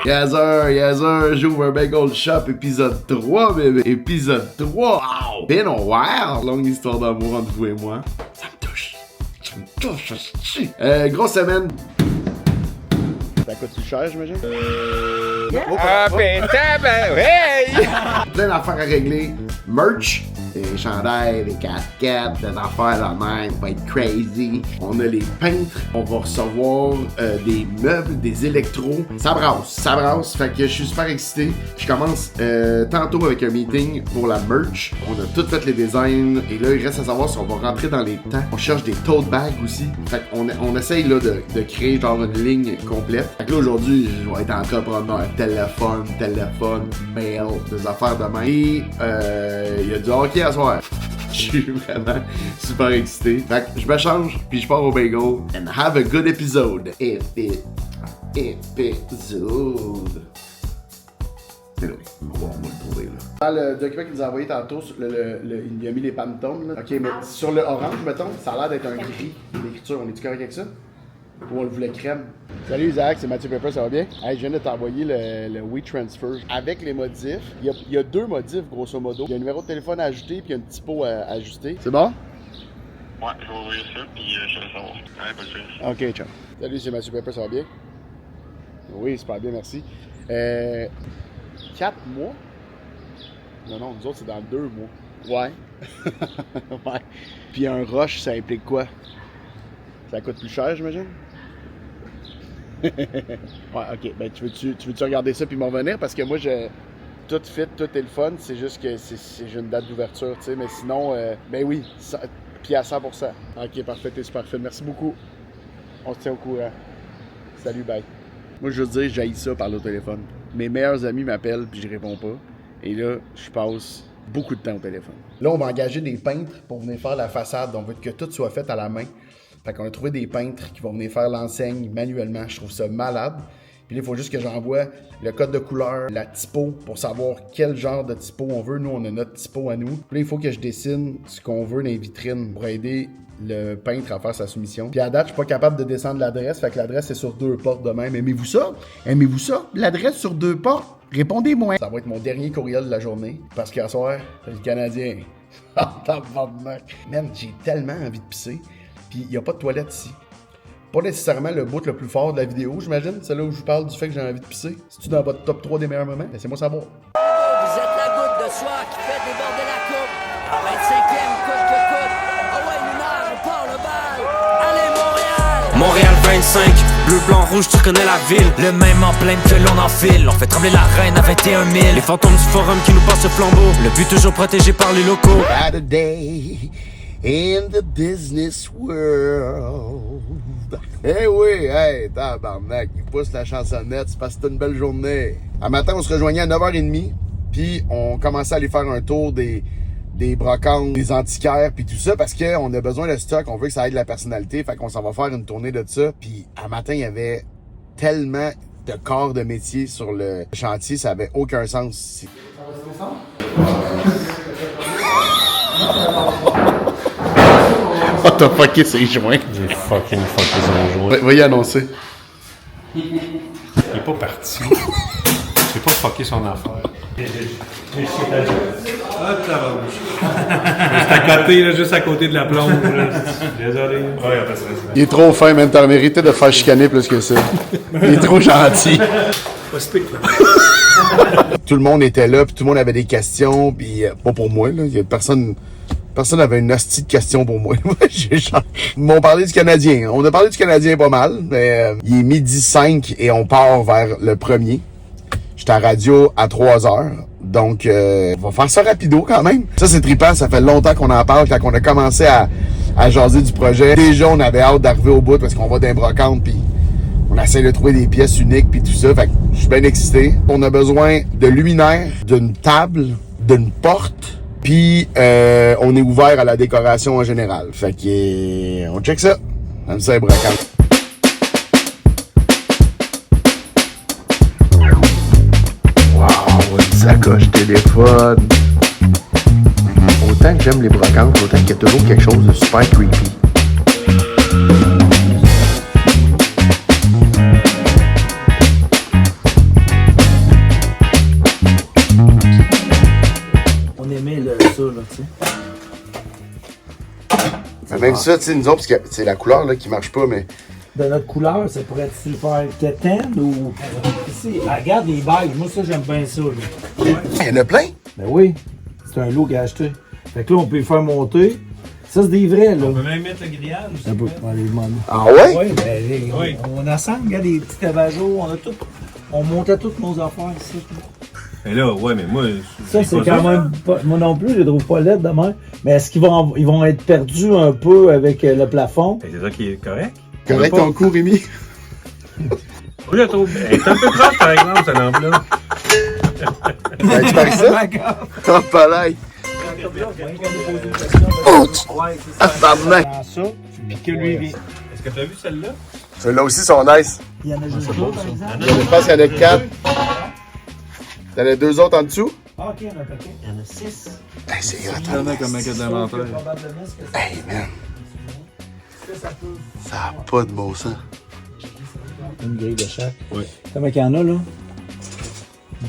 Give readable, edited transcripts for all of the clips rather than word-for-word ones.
Yes sir, j'ouvre un bagel shop, épisode 3, bébé. Épisode 3, wow! Been a while! Longue histoire d'amour entre vous et moi. Ça me touche, grosse semaine. Ça coûte plus cher, j'imagine? Ah, putain, ben, hey! Plein d'affaires à régler. Merch, des chandails, des casquettes, des affaires de même, va être crazy. On a les peintres, on va recevoir des meubles, des électros. Ça brasse. Fait que je suis super excité. Je commence tantôt avec un meeting pour la merch. On a tout fait les designs et là, il reste à savoir si on va rentrer dans les temps. On cherche des tote bags aussi. Fait qu'on essaye là de créer genre une ligne complète. Fait que là, aujourd'hui, je vais être entrepreneur. Téléphone, mail, des affaires de même. Et il y a du hockey à soir. Je suis vraiment super excité. Fait que je me change, puis je pars au bagel. And have a good episode. Episode. Anyway, on va le trouver là. Dans le document qu'il nous a envoyé tantôt, il a mis les Pantone. Là. Ok, mais sur le orange, mettons, ça a l'air d'être un gris. L'écriture, on est-tu correct avec ça? Ou on le voulait crème? Salut Isaac, c'est Mathieu Pepper, ça va bien? Hey, je viens de t'envoyer le WeTransfer avec les modifs. Il y a deux modifs, grosso modo. Il y a un numéro de téléphone à ajouter, puis il y a un petit pot à ajuster. C'est bon? Ouais, je vais ouvrir ça, puis je vais savoir. Ouais, pas de soucis. Ok, ciao. Salut, c'est Mathieu Pepper, ça va bien? Oui, super bien, merci. 4 mois? Non, nous autres, c'est dans 2 mois. Ouais. Ouais. Puis un rush, ça implique quoi? Ça coûte plus cher, j'imagine? Ouais, ok. Ben, tu veux-tu regarder ça puis m'en revenir? Parce que moi, tout fit, tout est le fun. C'est juste que j'ai une date d'ouverture, tu sais. Mais sinon, ben oui, puis à 100%. Ok, parfait, t'es super fit. Merci beaucoup. On se tient au courant. Salut, bye. Moi, je veux dire, j'haïs ça parler au téléphone. Mes meilleurs amis m'appellent puis je réponds pas. Et là, je passe beaucoup de temps au téléphone. Là, on va engager des peintres pour venir faire la façade. On veut que tout soit fait à la main. Fait qu'on a trouvé des peintres qui vont venir faire l'enseigne manuellement. Je trouve ça malade. Puis là, il faut juste que j'envoie le code de couleur, la typo, pour savoir quel genre de typo on veut. Nous, on a notre typo à nous. Puis là, il faut que je dessine ce qu'on veut dans les vitrines pour aider le peintre à faire sa soumission. Puis à date, je suis pas capable de descendre l'adresse. Fait que l'adresse est sur 2 portes de même. Aimez-vous ça? Aimez-vous ça? L'adresse sur 2 portes? Répondez-moi. Ça va être mon dernier courriel de la journée. Parce qu'à soir, c'est le Canadien. Man, j'ai tellement envie de pisser. Puis il n'y a pas de toilette ici. Pas nécessairement le bout le plus fort de la vidéo, j'imagine. C'est là où je vous parle du fait que j'ai envie de pisser. C'est-tu dans votre top 3 des meilleurs moments? Laissez-moi savoir. Vous êtes la goutte de soir qui fait déborder la coupe. 25e, coûte que coûte. Ah ouais, Minard, on part le bal. Allez, Montréal! Montréal 25, bleu, blanc, rouge, tu reconnais la ville. Le même emblème que l'on enfile. On fait trembler la reine à 21 000. Les fantômes du forum qui nous passent le flambeau. Le but toujours protégé par les locaux. Saturday in the business world. Eh oui, hey, tabarnak, il pousse la chansonnette, c'est parce que c'était une belle journée. Un matin, on se rejoignait à 9h30, puis on commençait à aller faire un tour des brocantes, des antiquaires, puis tout ça, parce qu'on a besoin de stock, on veut que ça aide la personnalité, fait qu'on s'en va faire une tournée de ça. Puis un matin, il y avait tellement de corps de métier sur le chantier, ça avait aucun sens. Oh, t'as fucké ses joints. J'ai fucké son joint. Va y annoncer. Il est pas parti. J'ai pas fucké son affaire. Ah, c'est à côté, là, juste à côté de la plombe. Désolé. Ouais, après ça. Il est trop fin, man. T'aurais mérité de faire chicaner plus que ça. Il est trop gentil. Pas stick, là. Tout le monde était là, puis tout le monde avait des questions, puis pas pour moi, là. Il y a personne n'avait une hostie de questions pour moi. Ils m'ont parlé du Canadien. On a parlé du Canadien pas mal, mais il est 12h05 et on part vers le premier. J'étais à radio à 3h. Donc, on va faire ça rapido quand même. Ça, c'est trippant. Ça fait longtemps qu'on en parle. Quand on a commencé à jaser du projet, déjà, on avait hâte d'arriver au bout parce qu'on va d'un brocante, puis on essaie de trouver des pièces uniques, puis tout ça. Fait que je suis bien excité. On a besoin de luminaires, d'une table, d'une porte, puis on est ouvert à la décoration en général. Fait que on check ça. Comme ça, brocante. Sacoche téléphone. Autant que j'aime les brocantes, autant qu'il y a toujours quelque chose de super creepy. Même ça, tu sais, nous autres, parce que c'est la couleur là, qui marche pas, mais. De notre couleur, ça pourrait être super quétaine ou. Ici, regarde les bagues. Moi, ça, j'aime bien ça. Là. Il y en a plein! Ben oui, c'est un lot qu'il a acheté. Fait que là, on peut le faire monter. Ça, c'est des vrais, là. On peut même mettre le grillage. Un peu. Allez, demander. Ah ouais? Oui, ben, Oui. on assemble, regarde les petits abajots, on a tout. On montait toutes nos affaires ici. Mais là, ouais, mais moi. Ça, c'est quand même pas. Moi non plus, je les trouve pas laides demain. Mais est-ce qu'ils vont être perdus un peu avec le plafond? C'est ça qui est correct? Correct ton coup, Rémi? Oui, je la trouve. Elle est un peu proche, par exemple, cette lampe-là. Tu parles ça? Oh, palais! Oh! Ah, pardon! Ça, puis que lui vient. Est-ce que tu as vu celle-là? Ceux-là aussi sont nice. Il y en a juste deux, par exemple. Je pense qu'il y en a 4. T'en as 2 autres en dessous? Ah, ok, il y en a un paquet. Il y en a 6. Hey, c'est grave. Comme un cadeau d'inventaire. Hey, man. Ça n'a pas de bon sens. Une grille de chaque. Oui. Combien qu'il y en a, là?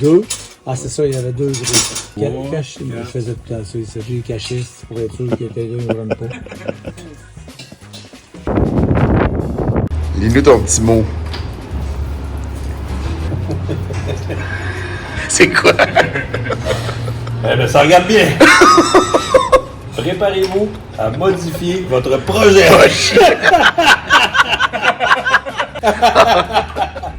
2. Ah, c'est ça, il y avait 2 grilles. Caché, je faisais tout à ça. J'ai caché pour être sûr qu'il y a quelqu'un qui ne rentre pas. Lis-nous ton petit mot. C'est quoi? Eh bien, ça regarde bien. Préparez-vous à modifier votre projet.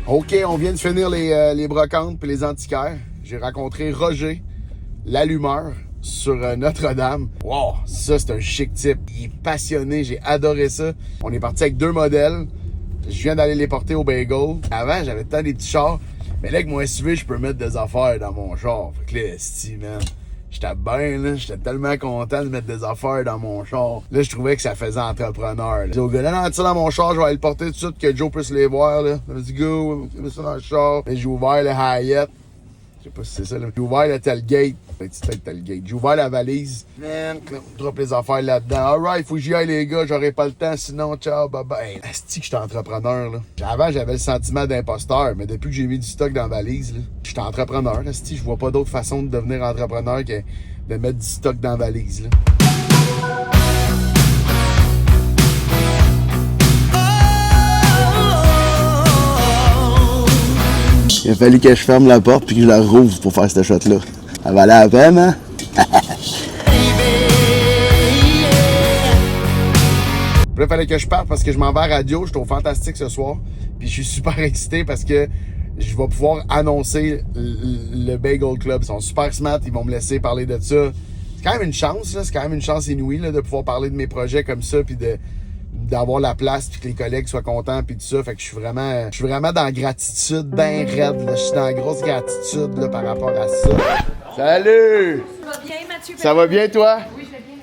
OK, on vient de finir les brocantes puis les antiquaires. J'ai rencontré Roger, l'allumeur, sur Notre-Dame. Wow, ça, c'est un chic type. Il est passionné, j'ai adoré ça. On est parti avec 2 modèles. Je viens d'aller les porter au Bagel. Avant, j'avais tant des petits chars. Mais là, avec mon SUV, je peux mettre des affaires dans mon char. Fait que là, esti, man, j'étais bien, là. J'étais tellement content de mettre des affaires dans mon char. Là, je trouvais que ça faisait entrepreneur, là. J'ai dit au gars, là, ça dans mon char, je vais aller le porter tout de suite, que Joe puisse les voir, là. Let's go, mets ça dans le char. Et j'ai ouvert le Hyatt. Je sais pas si c'est ça, là. J'ai ouvert le tailgate. Peut-être tailgate. J'ai ouvert la valise. Man, on drop les affaires là-dedans. Alright, faut que j'y aille, les gars. J'aurai pas le temps, sinon, ciao, bye bye. Hey, asti que j'étais entrepreneur, là. Avant, j'avais le sentiment d'imposteur, mais depuis que j'ai mis du stock dans la valise, là, j'étais entrepreneur, asti. Je vois pas d'autre façon de devenir entrepreneur que de mettre du stock dans la valise, là. Il a fallu que je ferme la porte puis que je la rouvre pour faire cette shot-là. Ça valait la peine, hein? Puis là, il fallait que je parte parce que je m'en vais à la radio. Je suis au Fantastique ce soir. Puis je suis super excité parce que je vais pouvoir annoncer le Bagel Club. Ils sont super smart. Ils vont me laisser parler de ça. C'est quand même une chance, là. C'est quand même une chance inouïe, là, de pouvoir parler de mes projets comme ça puis d'avoir la place puis que les collègues soient contents puis tout ça. Fait que je suis vraiment dans la gratitude ben raide, là. Je suis dans la grosse gratitude, là, par rapport à ça. Salut! Ça va bien, Mathieu? Ça va bien, toi? Oui, je vais bien,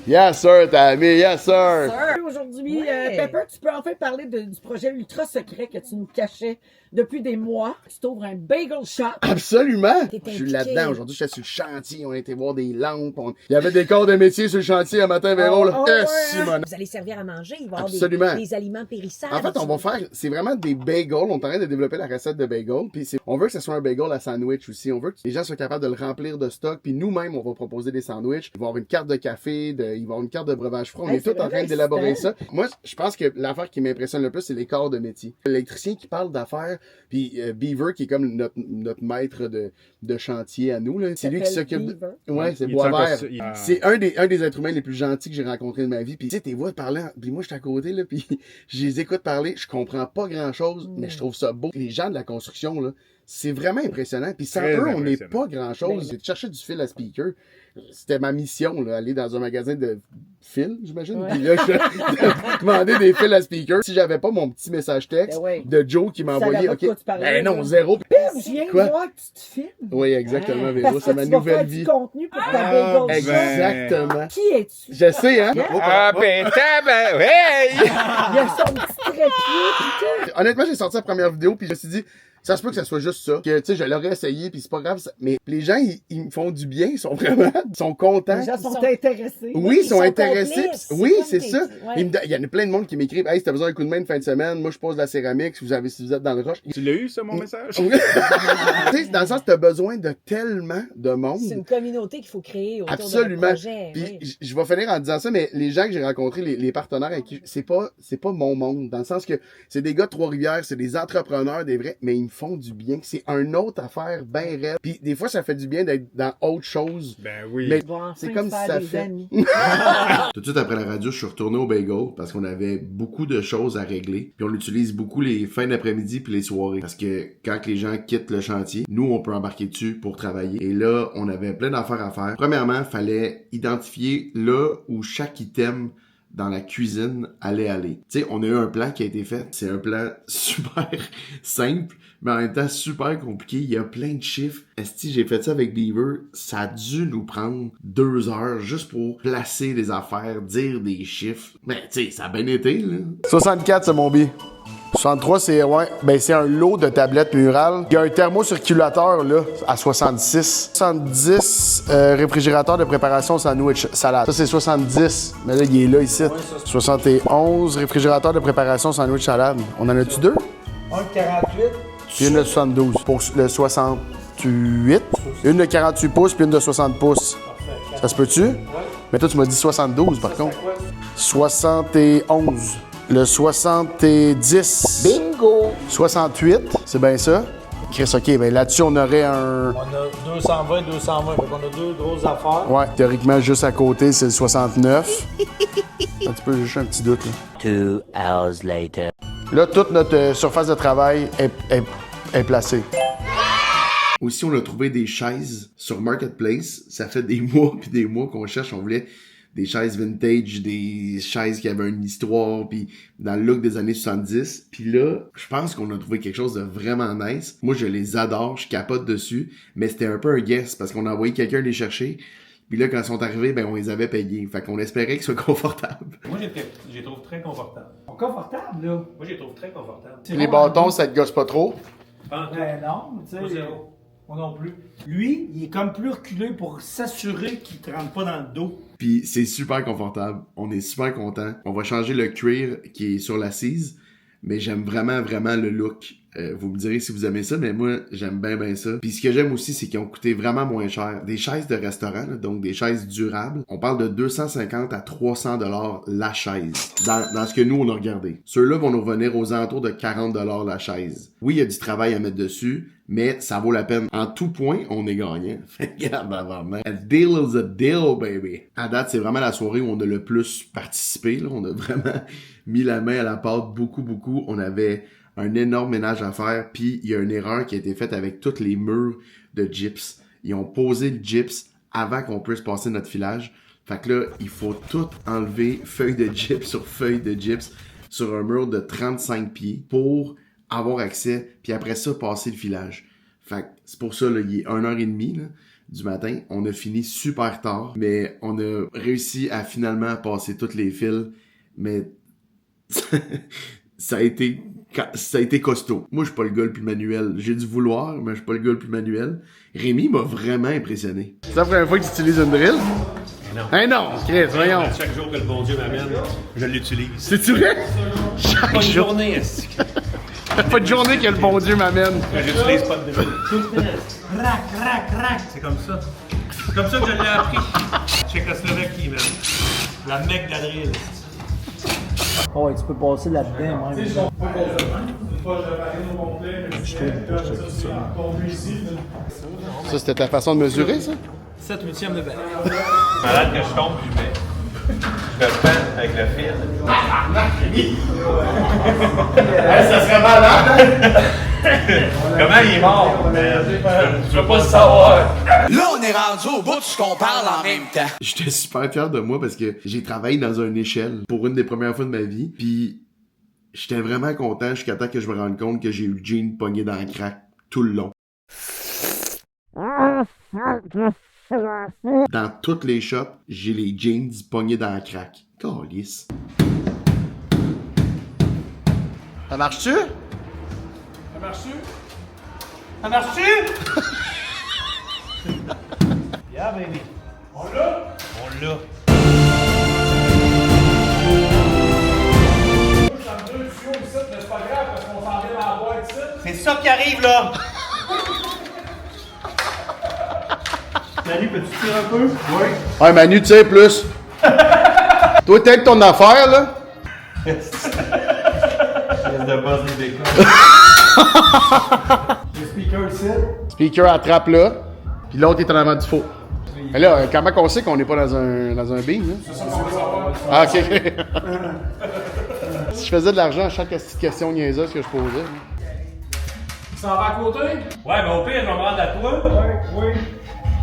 merci. Yes, sir, Tammy, yes, sir! Aujourd'hui, Pepper, tu peux enfin parler du projet ultra secret que tu nous cachais depuis des mois. Tu t'ouvres un bagel shop. Absolument! T'es Je suis impliqué. là-dedans. Aujourd'hui, j'étais sur le chantier. On a été voir des lampes. Il y avait des corps de métier sur le chantier un matin, Véro. Là. Simon. Vous allez servir à manger, il va y avoir Absolument. des aliments périssables. En fait, on va faire, c'est vraiment des bagels. On est en train de développer la recette de bagels. Puis on veut que ce soit un bagel à sandwich aussi. On veut que les gens soient capables de le remplir de stock. Puis nous-mêmes, on va proposer des sandwichs. Il va y avoir une carte de café, il va y avoir une carte de breuvage froid. On est tous en train d'élaborer ça. Moi, je pense que l'affaire qui m'impressionne le plus, c'est les corps de métier. L'électricien qui parle d'affaires, puis Beaver qui est comme notre maître de chantier à nous. Là. C'est lui qui s'occupe de... Ouais, c'est Boisvert. C'est un des êtres humains les plus gentils que j'ai rencontrés de ma vie. Puis tu sais, tes voix parlant, puis moi je suis à côté là, puis je les écoute parler, je comprends pas grand-chose, mais je trouve ça beau. Les gens de la construction là, c'est vraiment impressionnant. Puis sans eux, on n'est pas grand-chose. J'ai cherché du fil à speaker. C'était ma mission, là, aller dans un magasin de fils, j'imagine. Ouais. Puis là, je demandais des fils à speaker. Si j'avais pas mon petit message texte de Joe qui m'a envoyé, OK. Ben non, zéro. Je viens de Quoi? voir que tu te filmes. Oui, exactement, Véro. Parce que C'est ma tu vas nouvelle faire vie. du contenu pour ta bagel shop. Exactement. Qui es-tu? Je sais, hein? Ah, ben, hey! Il y a son petit trépied pis tout. Honnêtement, j'ai sorti la première vidéo, puis je me suis dit, Ça se peut que ça soit juste ça. Que, tu sais, je l'aurais essayé, puis c'est pas grave. Mais les gens, ils me font du bien. Ils sont vraiment... Ils sont contents. Les gens sont intéressés. Oui, ils sont intéressés. complices. Oui, comme c'est des- ça. ouais. Il y en a plein de monde qui m'écrivent « Hey, si t'as besoin d'un coup de main une fin de semaine, moi, je pose de la céramique si vous êtes dans le rush. » Tu l'as eu, ça, mon message? Oui. Tu sais, dans le sens que t'as besoin de tellement de monde. C'est une communauté qu'il faut créer autour Absolument. de projet. Puis Oui. je vais finir en disant ça, mais les gens que j'ai rencontrés, les partenaires avec qui c'est pas mon monde, dans le sens que c'est des gars de Trois-Rivières, c'est des entrepreneurs, des vrais, mais ils me font du bien. C'est une autre affaire bien raide. Puis des fois, ça fait du bien d'être dans autre chose. Ben oui. Mais Ils vont enfin c'est comme si faire ça des fait. amis. Tout de suite après la radio, je suis retourné au bagel parce qu'on avait beaucoup de choses à régler. Puis on utilise beaucoup les fins d'après-midi puis les soirées. Parce que quand les gens quittent le chantier, nous, on peut embarquer dessus pour travailler. Et là, on avait plein d'affaires à faire. Premièrement, il fallait identifier là où chaque item dans la cuisine allait aller. Tu sais, on a eu un plan qui a été fait. C'est un plan super simple, mais en même temps super compliqué. Il y a plein de chiffres. Esti, j'ai fait ça avec Beaver. Ça a dû nous prendre 2 heures juste pour placer des affaires, dire des chiffres. Mais tu sais, ça a bien été, là. 64, c'est mon billet. 63, c'est c'est un lot de tablettes murales. Il y a un thermocirculateur là à 66. 70 réfrigérateur de préparation sandwich salade. Ça c'est 70, mais là il est là ici. 71 réfrigérateur de préparation sandwich salade. On en a-tu 2? Un de 48. Puis une de 72 pour le 68. Une de 48 pouces puis une de 60 pouces. Ça se peut-tu? Mais toi tu m'as dit 72 par contre. 71. Le 70. Bingo! 68, c'est bien ça. Chris, OK, ben là-dessus, on aurait un... On a 220, 220. Fait qu'on a 2 grosses affaires. Ouais, théoriquement, juste à côté, c'est le 69. Un petit peu, juste un petit doute, là. 2 hours later. Là, toute notre surface de travail est placée. Aussi, on a trouvé des chaises sur Marketplace. Ça fait des mois puis des mois qu'on cherche. On voulait des chaises vintage, des chaises qui avaient une histoire, puis dans le look des années 70. Puis là, je pense qu'on a trouvé quelque chose de vraiment nice. Moi, je les adore, je capote dessus, mais c'était un peu un guess, parce qu'on a envoyé quelqu'un les chercher. Puis là, quand ils sont arrivés, ben on les avait payés. Fait qu'on espérait qu'ils soient confortables. Moi, je les trouve très confortables. Confortable, là. Moi, je les trouve très confortables. Les bâtons, ça te gosse pas trop? Pas en tout. Ben non, tu Pas sais. zéro. Moi non plus. Lui, il est comme plus reculé pour s'assurer qu'il te rentre pas dans le dos. Puis c'est super confortable. On est super content. On va changer le cuir qui est sur l'assise, mais j'aime vraiment, vraiment le look. Vous me direz si vous aimez ça, mais moi, j'aime bien, bien ça. Puis ce que j'aime aussi, c'est qu'ils ont coûté vraiment moins cher. Des chaises de restaurant, là, donc des chaises durables. On parle de 250 à 300 $ la chaise. Dans ce que nous, on a regardé. Ceux-là vont nous revenir aux alentours de 40 $ la chaise. Oui, il y a du travail à mettre dessus, mais ça vaut la peine. En tout point, on est gagnant. Regarde avant. A deal is a deal, baby. À date, c'est vraiment la soirée où on a le plus participé. Là. On a vraiment mis la main à la pâte beaucoup. On avait un énorme ménage à faire, puis il y a une erreur qui a été faite avec tous les murs de gyps. Ils ont posé le gyps avant qu'on puisse passer notre filage. Fait que là, il faut tout enlever feuille de gyps sur feuille de gyps sur un mur de 35 pieds pour avoir accès, puis après ça, passer le filage. Fait que c'est pour ça, là, il est 1h30 là, du matin. On a fini super tard, mais on a réussi à finalement passer tous les fils, mais ça a été costaud. Moi, je suis pas le gars le plus manuel. J'ai dû vouloir, mais je suis pas le gars le plus manuel. Rémi m'a vraiment impressionné. C'est la première fois que tu utilises une drill? Non. Hein non, Chris, voyons. Chaque jour que le bon Dieu m'amène, je l'utilise. C'est-tu vrai? Chaque Pas une jour. journée, est-ce que... Pas de journée que le bon Dieu m'amène. J'utilise pas de drill. Rac. C'est comme ça. C'est comme ça que je l'ai appris. Tchécoslovaquie, man. La mecque de la drill. Oh, ouais, tu peux passer là-dedans, même. Ça, c'était ta façon de mesurer, ça? 7/8 de balle. Malade que je tombe, je le pends avec le fil. Ça serait malade! Comment il est mort? Je veux pas le savoir. Là, on est rendu au bout de ce qu'on parle en même temps. J'étais super fier de moi parce que j'ai travaillé dans une échelle pour une des premières fois de ma vie. Puis j'étais vraiment content jusqu'à temps que je me rende compte que j'ai eu le jean pogné dans le crack tout le long. Dans toutes les shops, j'ai les jeans pognés dans le crack. Calisse. Ça marche-tu? Ça marche-tu? Ça marche-tu? Yeah, baby. On l'a? On l'a. C'est ça qui arrive, là! Manu, peux-tu tirer un peu? Oui. Ouais, Manu, tu sais, plus. Toi, t'aides ton affaire, là. Laisse de base des bécons. Le speaker ici. Speaker attrape là, puis l'autre est en avant du faux. Mais là, comment qu'on sait qu'on n'est pas dans un beam, là? Ah, ok. Si je faisais de l'argent à chaque petite question niaiseuse que je posais. Ça va à côté? Ouais, mais au pire, je vais me rendre à toi. Ouais, oui.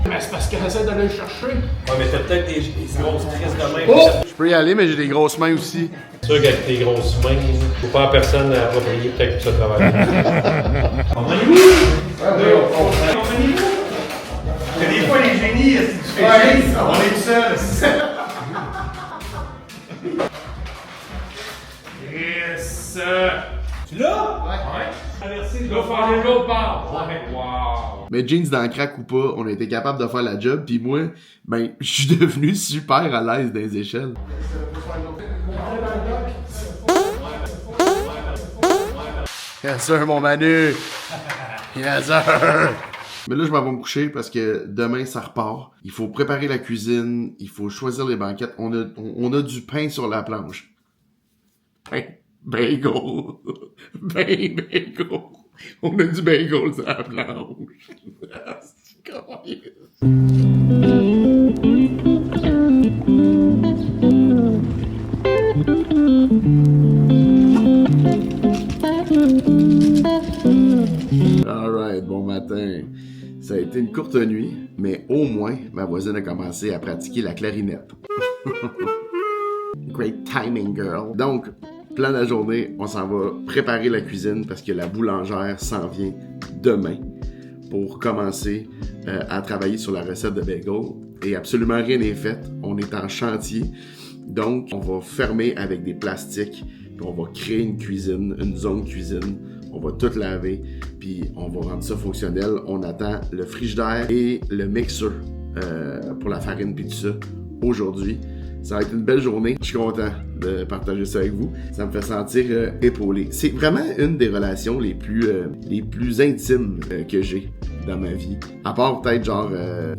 Mais c'est parce qu'elle essaie d'aller le chercher. Ouais, mais t'as peut-être des grosses crises de main. Oh! Je peux y aller, mais j'ai des grosses mains aussi. C'est sûr qu'avec tes grosses mains, faut pas à personne à approprier peut-être que ça travaille. Emmenez-vous! Emmenez-vous! Des fois, les génies, si tu fais génie, on est tout seul. Yes! Tu l'as? Ouais. Merci, je dois faire les l'autre part. Ouais, wow! Mais jeans dans le crack ou pas, on a été capable de faire la job, puis moi, ben, je suis devenu super à l'aise dans les échelles. Yes sir, mon Manu! Yes sir! Mais là, je m'en vais me coucher parce que demain, ça repart. Il faut préparer la cuisine, il faut choisir les banquettes. On a du pain sur la planche. Bagel! Bagel! On a du bagel sur la planche. Alright, bon matin. Ça a été une courte nuit, mais au moins, ma voisine a commencé à pratiquer la clarinette. Great timing, girl. Donc, plan de la journée, on s'en va préparer la cuisine parce que la boulangère s'en vient demain pour commencer à travailler sur la recette de bagel. Et absolument rien n'est fait. On est en chantier. Donc, on va fermer avec des plastiques. Puis on va créer une cuisine, une zone cuisine. On va tout laver, puis on va rendre ça fonctionnel. On attend le frigidaire et le mixeur pour la farine puis tout ça aujourd'hui. Ça va être une belle journée. Je suis content de partager ça avec vous. Ça me fait sentir épaulé. C'est vraiment une des relations les plus intimes que j'ai dans ma vie. À part peut-être genre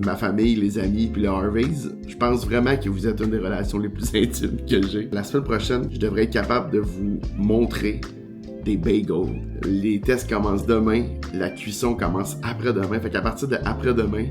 ma famille, les amis puis les Harveys, je pense vraiment que vous êtes une des relations les plus intimes que j'ai. La semaine prochaine, je devrais être capable de vous montrer des bagels. Les tests commencent demain, la cuisson commence après-demain. Fait qu'à partir de après-demain,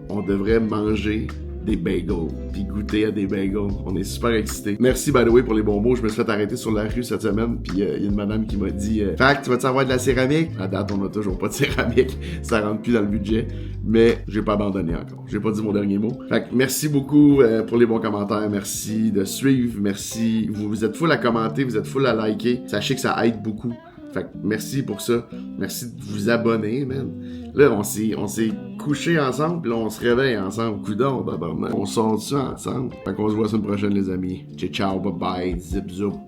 on devrait manger des bagels, puis goûter à des bagels. On est super excités. Merci, by the way, pour les bons mots. Je me suis fait arrêter sur la rue cette semaine, puis il y a une madame qui m'a dit « Fac, tu vas-tu avoir de la céramique? » À date, on a toujours pas de céramique. Ça rentre plus dans le budget. Mais j'ai pas abandonné encore. J'ai pas dit mon dernier mot. Fait que merci beaucoup pour les bons commentaires. Merci de suivre. Merci. Vous êtes full à commenter, vous êtes full à liker. Sachez que ça aide beaucoup. Fait que merci pour ça. Merci de vous abonner, man. Là, on s'est couché ensemble, puis là, on se réveille ensemble. Coudon, on sort ça ensemble. Fait qu'on se voit la semaine prochaine, les amis. Ciao, bye bye, zip zoup.